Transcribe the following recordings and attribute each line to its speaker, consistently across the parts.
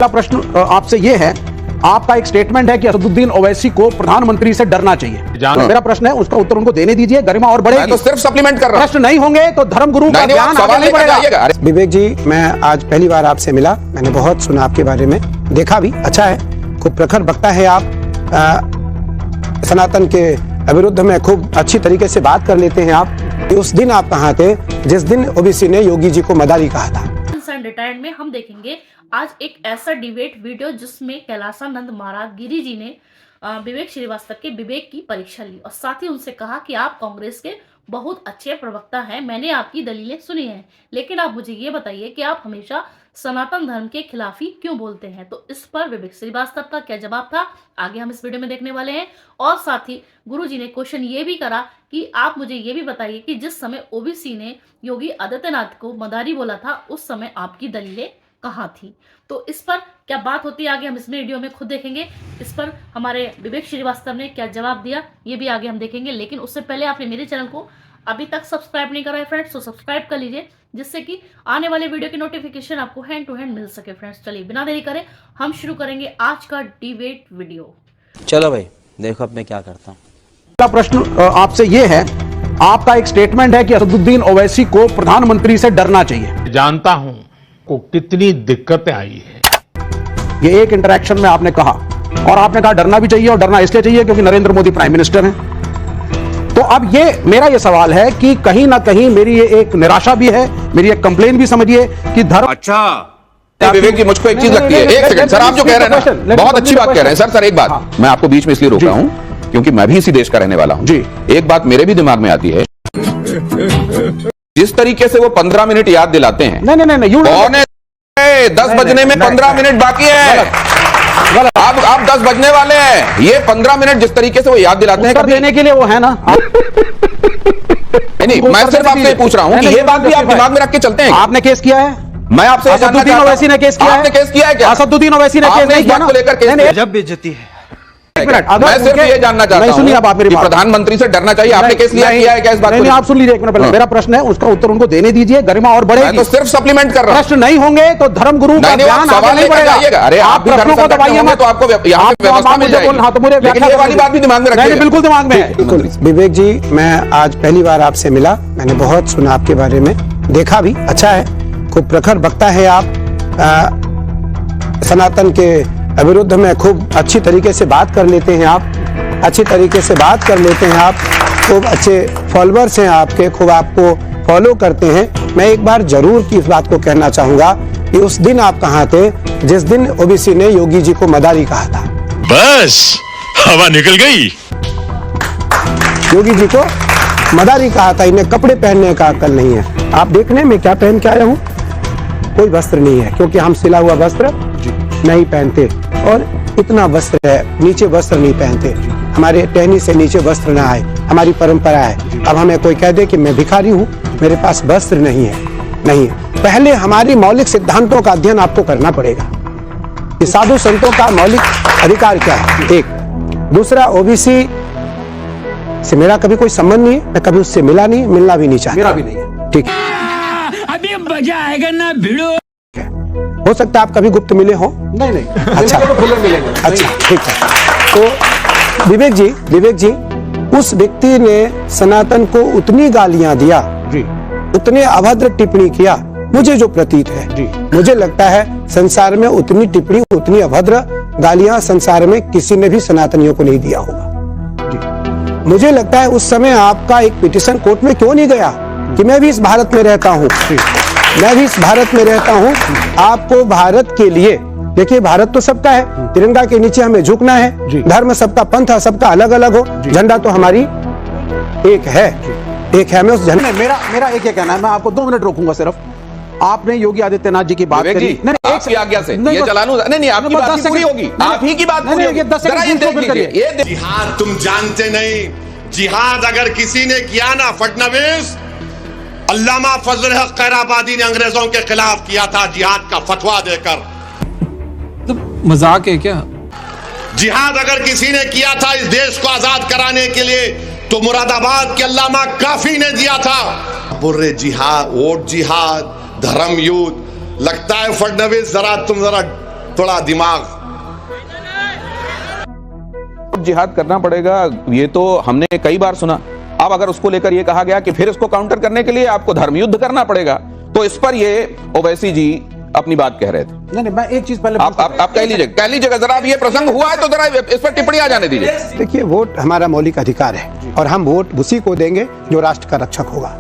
Speaker 1: पहला प्रश्न आपसे ये है, आपका एक स्टेटमेंट है कि असदुद्दीन ओवैसी को प्रधानमंत्री से डरना चाहिए। तो मेरा प्रश्न है, उसका उत्तर उनको देने दीजिए, गरिमा और बढ़ेगी।
Speaker 2: मैं तो सिर्फ सप्लीमेंट कर रहा हूं।
Speaker 1: प्रश्न नहीं होंगे तो धर्मगुरु का ज्ञान आगे नहीं बढ़ेगा।
Speaker 3: विवेक जी, मैं आज पहली बार आपसे मिला, मैंने बहुत सुना आपके बारे में, देखा भी, अच्छा है, खूब प्रखर वक्ता है आप, सनातन के विरुद्ध में खूब अच्छी तरीके से बात कर लेते हैं आप। उस दिन आप कहाँ थे जिस दिन ओबीसी ने योगी जी को मदारी कहा था?
Speaker 4: रिटायर्ड में हम देखेंगे आज एक ऐसा डिबेट वीडियो जिसमें कैलासानंद महाराज गिरी जी ने विवेक श्रीवास्तव के विवेक की परीक्षा ली और साथ ही उनसे कहा कि आप कांग्रेस के बहुत अच्छे प्रवक्ता हैं, मैंने आपकी दलीलें सुनी हैं, लेकिन आप मुझे ये बताइए कि आप हमेशा सनातन धर्म के खिलाफ ही क्यों बोलते हैं। तो इस पर विवेक श्रीवास्तव का क्या जवाब था, आगे हम इस वीडियो में देखने वाले हैं। और साथ ही गुरुजी ने क्वेश्चन ये भी करा कि आप मुझे ये भी बताइए कि जिस समय ओबीसी ने योगी आदित्यनाथ को मदारी बोला था, उस समय आपकी दलीलें कहाँ थी। तो इस पर क्या बात होती है, आगे हम इस वीडियो में खुद देखेंगे। इस पर हमारे विवेक श्रीवास्तव ने क्या जवाब दिया, ये भी आगे हम देखेंगे। लेकिन उससे पहले आपने मेरे चैनल को अभी तक सब्सक्राइब नहीं करा है फ्रेंड्स, तो सब्सक्राइब कर लीजिए, जिससे कि आने वाले वीडियो की नोटिफिकेशन आपको हैंड टू हैंड मिल सके। फ्रेंड्स चलिए बिना देरी करें हम शुरू करेंगे आज का डिबेट वीडियो।
Speaker 5: चलो भाई, देखो अब मैं क्या करता हूँ।
Speaker 1: पहला प्रश्न आपसे ये है, आपका एक स्टेटमेंट है कि असदुद्दीन ओवैसी को प्रधानमंत्री से डरना चाहिए।
Speaker 6: जानता हूं को कितनी दिक्कतें आई है।
Speaker 1: ये एक इंटरेक्शन में आपने कहा, और आपने कहा डरना भी चाहिए, और डरना इसलिए चाहिए क्योंकि नरेंद्र मोदी प्राइम मिनिस्टर हैं। तो अब मेरा ये सवाल है कि कहीं ना कहीं मेरी ये एक निराशा भी है, मेरी एक कंप्लेन भी समझिए कि धर्म।
Speaker 2: अच्छा विवेक जी, मुझको एक चीज लगती है, एक सेकंड सर, आप जो कह रहे हैं ना बहुत अच्छी बात कह रहे हैं सर। एक बात मैं आपको बीच में इसलिए रोक रहा हूं क्योंकि मैं भी इसी देश का रहने वाला हूं जी। एक बात मेरे भी दिमाग में आती है, जिस तरीके से वो 15 मिनट याद दिलाते हैं।
Speaker 1: नहीं,
Speaker 2: कौन है? 10 बजने में 15 मिनट बाकी है, आप 10 बजने वाले हैं। ये 15 मिनट जिस तरीके से वो याद दिलाते हैं, कभी
Speaker 1: देने के लिए वो है ना।
Speaker 2: नहीं, मैं सिर्फ आपसे पूछ रहा हूं कि ये बात भी आप दिमाग में रख के चलते हैं।
Speaker 1: आपने केस किया है?
Speaker 2: मैं आपसे
Speaker 1: असदुद्दीन ओवैसी ने केस किया है?
Speaker 2: आपने केस किया है क्या?
Speaker 1: असदुद्दीन ओवैसी ने केस नहीं किया
Speaker 2: को लेकर केस?
Speaker 5: जब बेइज्जती है।
Speaker 2: मैं सिर्फ ये जानना चाहता हूं,
Speaker 1: सुनिए, आप मेरी बात,
Speaker 2: प्रधानमंत्री से डरना चाहिए, आपने केस लिया है क्या इस बात को?
Speaker 1: नहीं, आप सुन लीजिए एक मिनट पहले। मेरा प्रश्न है, उसका उत्तर उनको देने दीजिए, गरिमा और बढ़ेगी।
Speaker 2: मैं तो सिर्फ सप्लीमेंट कर रहा हूं।
Speaker 1: प्रश्न नहीं होंगे तो धर्मगुरु का ज्ञान आगे नहीं बढ़ेगा।
Speaker 2: अरे आप
Speaker 1: प्रश्नों को दबाइए मत,
Speaker 2: तो आपको यहाँ पे व्यवस्था मिल जाएगी।
Speaker 1: हाँ, तो मुझे
Speaker 2: ये वाली बात भी दिमाग में रखिए।
Speaker 1: बिल्कुल दिमाग में है।
Speaker 3: बिल्कुल विवेक जी, मैं आज पहली बार आपसे मिला, मैंने बहुत सुना आपके बारे में, देखा भी, अच्छा है, खूब प्रखर वक्ता है आप, सनातन के विरुद्ध में खूब अच्छी तरीके से बात कर लेते हैं आप, अच्छी तरीके से बात कर लेते हैं आप, खूब अच्छे फॉलोअर्स हैं आपके, खूब आपको फॉलो करते हैं। मैं एक बार जरूर की इस बात को कहना चाहूंगा कि उस दिन आप कहाँ थे जिस दिन ओबीसी ने योगी जी को मदारी कहा था?
Speaker 7: बस हवा निकल गई।
Speaker 3: योगी जी को मदारी कहा था, इन्हें कपड़े पहनने का अकल नहीं है। आप देखने में क्या पहन के आया हूँ? कोई वस्त्र नहीं है, क्योंकि हम सिला हुआ वस्त्र नहीं पहनते, और इतना वस्त्र है, नीचे वस्त्र नहीं पहनते, हमारे टहनी से नीचे वस्त्र ना आए, हमारी परंपरा है। अब हमें कोई कह दे कि मैं भिखारी हूँ, मेरे पास वस्त्र नहीं है, नहीं। पहले हमारी मौलिक सिद्धांतों का अध्ययन आपको करना पड़ेगा कि साधु संतों का मौलिक अधिकार क्या है, एक। दूसरा, ओबीसी से मेरा कभी कोई संबंध नहीं है, मैं कभी उससे मिला नहीं, मिलना भी नहीं चाहता।
Speaker 1: मेरा भी नहीं है। ठीक है,
Speaker 7: अभी मजा आएगा ना भिड़ो।
Speaker 3: हो सकता है आप कभी गुप्त मिले हो।
Speaker 1: नहीं,
Speaker 3: अच्छा,
Speaker 1: मिलेंगे।
Speaker 3: अच्छा, ठीक है। तो विवेक जी, उस व्यक्ति ने सनातन को उतनी गालियां दिया
Speaker 1: जी,
Speaker 3: उतने अभद्र टिप्पणी किया, मुझे जो प्रतीत है
Speaker 1: जी,
Speaker 3: मुझे लगता है संसार में उतनी टिप्पणी, उतनी अभद्र गालियां संसार में किसी ने भी सनातनियों को नहीं दिया होगा जी। मुझे लगता है उस समय आपका एक पिटीशन कोर्ट में क्यों नहीं गया कि मैं भी इस भारत में रहता हूँ, मैं भी इस भारत में रहता हूँ। आपको भारत के लिए, देखिए भारत तो सबका है, तिरंगा के नीचे हमें झुकना है, धर्म सबका, पंथ सबका अलग अलग हो, झंडा तो हमारी एक है, एक है। मैं उस झंडे,
Speaker 1: मेरा एक ये कहना है, मैं आपको 2 मिनट रोकूंगा सिर्फ। आपने योगी आदित्यनाथ जी की बात करी,
Speaker 2: आपकी आज्ञा से ये चला लूं। नहीं, आपकी बात पूरी होगी, आप ही की बात पूरी होगी।
Speaker 8: जिहाद तुम जानते नहीं, जिहाद अगर किसी ने किया ना, फडणवीस, अल्लामा फजल हक खैराबादी ने अंग्रेजों के खिलाफ किया था जिहाद का फतवा देकर।
Speaker 9: तो मजाक है क्या?
Speaker 8: जिहाद अगर किसी ने किया था इस देश को आजाद कराने के लिए, तो मुरादाबाद के अल्लामा काफी ने दिया था। बुर्रे जिहाद, वोट जिहाद, धर्म युद्ध। लगता है फडणवीस तुम जरा थोड़ा दिमाग।
Speaker 2: जिहाद करना पड़ेगा, ये तो हमने कई बार सुना। अब अगर उसको लेकर ये कहा गया कि फिर इसको काउंटर करने के लिए आपको धर्मयुद्ध करना पड़ेगा, तो इस पर ये ओवैसी जी अपनी बात कह रहे थे।
Speaker 1: नहीं, मैं एक चीज पहले
Speaker 2: आप कह लीजिएगा जरा, अब ये प्रसंग हुआ है तो जरा इस पर टिप्पणी आ जाने दीजिए।
Speaker 3: देखिए, वोट हमारा मौलिक अधिकार है और हम वोट उसी को देंगे जो राष्ट्र का रक्षक होगा,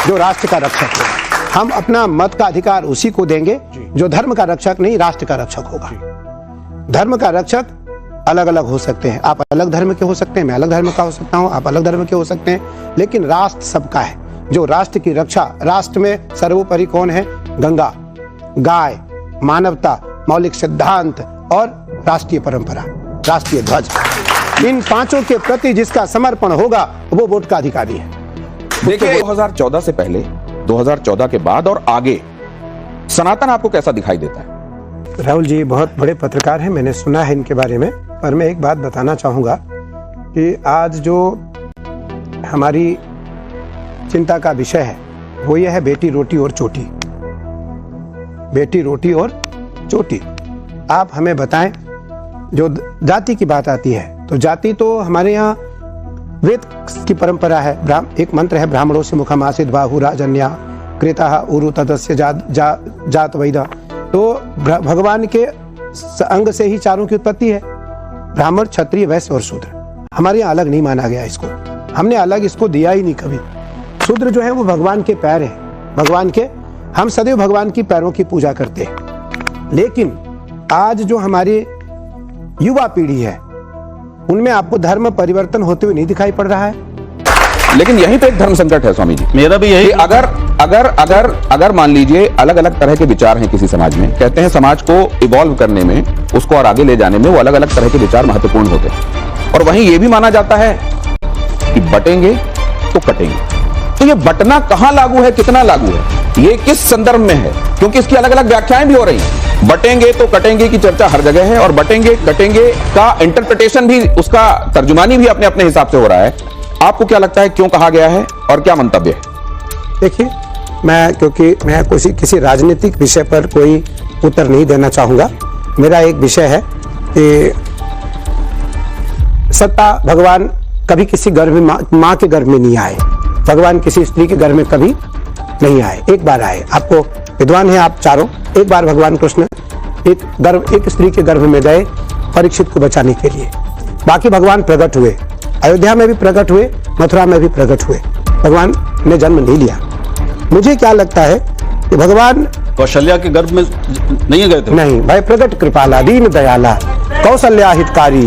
Speaker 3: जो राष्ट्र का रक्षक होगा। हम अपना मत का अधिकार उसी को देंगे जो धर्म का रक्षक नहीं, राष्ट्र का रक्षक होगा। धर्म का रक्षक अलग अलग हो सकते हैं, आप अलग धर्म के हो सकते हैं, मैं अलग धर्म का हो सकता हूं, आप अलग धर्म के हो सकते हैं, लेकिन राष्ट्र सबका है। जो राष्ट्र की रक्षा, राष्ट्र में सर्वोपरि कौन है? गंगा, गाय, मानवता, मौलिक सिद्धांत और राष्ट्रीय परंपरा, राष्ट्रीय ध्वज। इन पांचों के प्रति जिसका समर्पण होगा वो वोट का अधिकारी है।
Speaker 2: देखिए, 2014 से पहले, 2014 के बाद और आगे सनातन आपको कैसा दिखाई देता है?
Speaker 3: राहुल जी बहुत बड़े पत्रकार हैं, मैंने सुना है इनके बारे में, पर मैं एक बात बताना चाहूंगा कि आज जो हमारी चिंता का विषय है वो ये है बेटी रोटी और चोटी। बेटी रोटी और चोटी। आप हमें बताएं, जो जाति की बात आती है तो जाति तो हमारे यहाँ वेद की परंपरा है। एक मंत्र है, ब्राह्मणों से मुखम आसित बाहु राजन्या कृता उरु तदस्य जात वैदा। तो भगवान के अंग से ही चारों की उत्पत्ति है, ब्राह्मण, क्षत्रिय, वैश्य और शूद्र। हमारे यहाँ अलग नहीं माना गया इसको, हमने अलग इसको दिया ही नहीं कभी। शूद्र जो है वो भगवान के पैर है, भगवान के, हम सदैव भगवान की पैरों की पूजा करते हैं। लेकिन आज जो हमारी युवा पीढ़ी है उनमें आपको धर्म परिवर्तन होते हुए नहीं दिखाई पड़ रहा है।
Speaker 2: लेकिन यहीं पे एक धर्म संकट है स्वामी जी।
Speaker 5: मेरा भी यही,
Speaker 2: अगर मान लीजिए अलग अलग तरह के विचार हैं किसी समाज में, कहते हैं समाज को इवॉल्व करने में, उसको और आगे ले जाने में वो अलग अलग तरह के विचार महत्वपूर्ण होते हैं। और वहीं ये भी माना जाता है कि बटेंगे तो कटेंगे। तो ये बटना कहां लागू है, कितना लागू है, ये किस संदर्भ में है? क्योंकि इसकी अलग अलग व्याख्याएं भी हो रही हैं। बटेंगे तो कटेंगे की चर्चा हर जगह है और बटेंगे कटेंगे का इंटरप्रिटेशन भी, उसका तर्जुमानी भी अपने अपने हिसाब से हो रहा है। आपको क्या लगता है क्यों कहा गया है और क्या मंतव्य है?
Speaker 3: देखिए, क्योंकि मैं किसी राजनीतिक विषय पर कोई उत्तर नहीं देना चाहूंगा। मेरा एक विषय है कि सत्ता, भगवान कभी किसी गर्भ में, मां के गर्भ में नहीं आए, भगवान किसी स्त्री के गर्भ में कभी नहीं आए, एक बार आए। आपको विद्वान है आप चारों, एक बार भगवान कृष्ण एक स्त्री के गर्भ में गए परीक्षित को बचाने के लिए। बाकी भगवान प्रकट हुए, अयोध्या में भी प्रकट हुए, मथुरा में भी प्रकट हुए, भगवान ने जन्म नहीं लिया। मुझे क्या लगता है कि भगवान
Speaker 5: कौशल्या के गर्भ में नहीं गए थे?
Speaker 3: नहीं भाई, प्रकट कृपाला दीन दयाला कौशल्या हितकारी।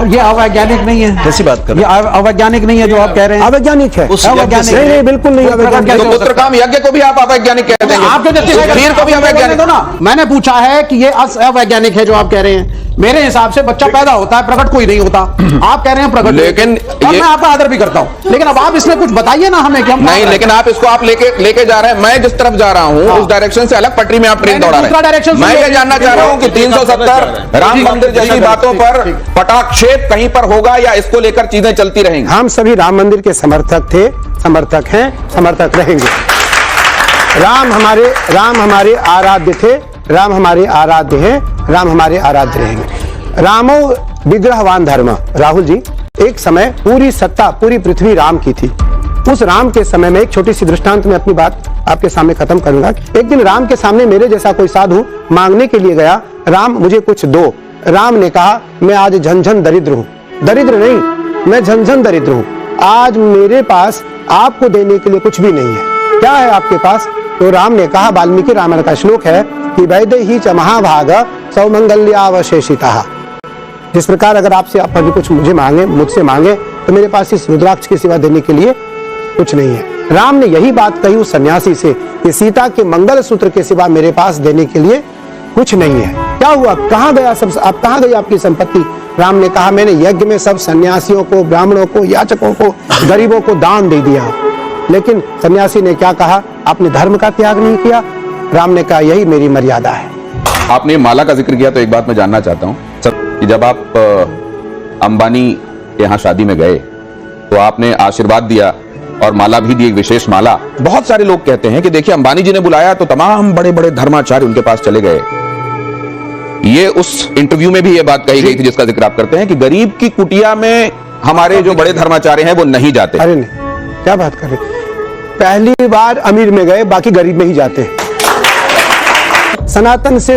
Speaker 1: ये अवैज्ञानिक नहीं है।
Speaker 5: कैसी बात कर रहे हैं?
Speaker 1: ये अवैज्ञानिक नहीं है जो आप कह रहे हैं।
Speaker 3: अवैज्ञानिक है,
Speaker 1: अवैज्ञानिक
Speaker 3: नहीं, बिल्कुल नहीं अवैज्ञानिक।
Speaker 2: तो पुत्रकाम यज्ञ को भी आप अवैज्ञानिक कहते हैं?
Speaker 1: आप जो
Speaker 2: खीर को भी अवैज्ञानिक
Speaker 1: दो ना। मैंने पूछा है कि ये अवैज्ञानिक है जो आप कह रहे हैं। मेरे हिसाब से बच्चा पैदा होता है, प्रकट कोई नहीं होता। आप कह रहे हैं प्रकट,
Speaker 2: लेकिन
Speaker 1: मैं आपका आदर भी करता हूं, लेकिन अब आप इसमें कुछ बताइए ना हमें कि हम
Speaker 2: नहीं, लेकिन आप इसको आप लेके जा रहे हैं। मैं जिस तरफ जा रहा हूं उस डायरेक्शन से अलग पटरी में आप ट्रेन दौड़ा रहे हैं। मैं ये जानना चाह रहा हूं कि 370 राम मंदिर जैसी बातों पर पटाक्षेप कहीं पर होगा या इसको लेकर चीजें चलती रहेंगी?
Speaker 3: हम सभी राम मंदिर के समर्थक थे, समर्थक हैं, समर्थक रहेंगे। राम हमारे आराध्य थे, राम हमारे आराध्य हैं, राम हमारे आराध्य रहेंगे। रामो विग्रहवान धर्म। राहुल जी, एक समय पूरी सत्ता, पूरी पृथ्वी राम की थी। उस राम के समय में एक छोटी सी दृष्टांत में अपनी बात आपके सामने खत्म करूंगा। एक दिन राम के सामने मेरे जैसा कोई साधु मांगने के लिए गया, राम मुझे कुछ दो। राम ने कहा, मैं आज झंझन दरिद्र हूं। दरिद्र नहीं, मैं झंझन दरिद्र हूं। आज मेरे पास आपको देने के लिए कुछ भी नहीं है। क्या है आपके पास? तो राम ने कहा, वाल्मीकि रामायण का श्लोक है कि वैदेही च महाभाग सौमंगल्यावशेषिता। जिस प्रकार अगर आपसे आप अभी कुछ मुझसे मांगे तो मेरे पास इस रुद्राक्ष के सिवा देने के लिए कुछ नहीं है। राम ने यही बात कही उस सन्यासी से कि सीता के मंगल सूत्र के सिवा मेरे पास देने के लिए कुछ नहीं है। क्या हुआ? कहां गया सब? आप कहां गई आपकी संपत्ति? राम ने कहा, मैंने यज्ञ में सब सन्यासियों को, ब्राह्मणों को, याचकों को, गरीबों को दान दे दिया। लेकिन सन्यासी ने क्या कहा? आपने धर्म का त्याग नहीं किया। राम ने कहा, यही मेरी मर्यादा है।
Speaker 2: आपने माला का जिक्र किया तो एक बात मैं जानना चाहता हूं सर, कि जब आप अंबानी के यहाँ शादी में गए तो आपने आशीर्वाद दिया और माला भी दी, एक विशेष माला। बहुत सारे लोग कहते हैं कि देखिए अंबानी जी ने बुलाया तो तमाम बड़े बड़े धर्माचार्य उनके पास चले गए ये उस इंटरव्यू में भी ये बात कही गई थी जिसका जिक्र आप करते हैं कि गरीब की कुटिया में हमारे जो बड़े धर्माचार्य हैं वो नहीं जाते।
Speaker 3: अरे नहीं, क्या बात कर रहे हैं? पहली बार अमीर में गए, बाकी गरीब में ही जाते हैं। सनातन से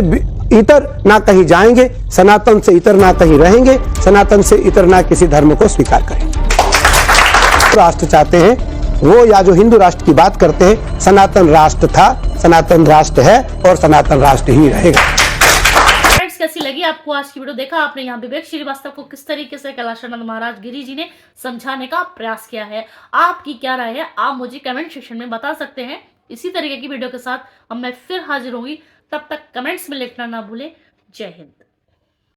Speaker 3: इतर ना कहीं जाएंगे, सनातन से इतर ना कहीं रहेंगे, सनातन से इतर ना किसी धर्म को स्वीकार करेंगे। राष्ट्र चाहते हैं वो, या जो हिंदू राष्ट्र की बात करते हैं, सनातन राष्ट्र था, सनातन राष्ट्र है और सनातन राष्ट्र ही रहेगा।
Speaker 4: फ्रेंड्स, कैसी लगी आपको आज की वीडियो? देखा आपने यहाँ विवेक श्रीवास्तव को किस तरीके से कैलाशानंद महाराज गिरी जी ने समझाने का प्रयास किया है। आपकी क्या राय है आप मुझे कमेंट सेक्शन में बता सकते हैं। इसी तरीके की वीडियो के साथ अब मैं फिर हाजिर होंगी, तब तक कमेंट्स में लिखना ना भूलें। जय हिंद।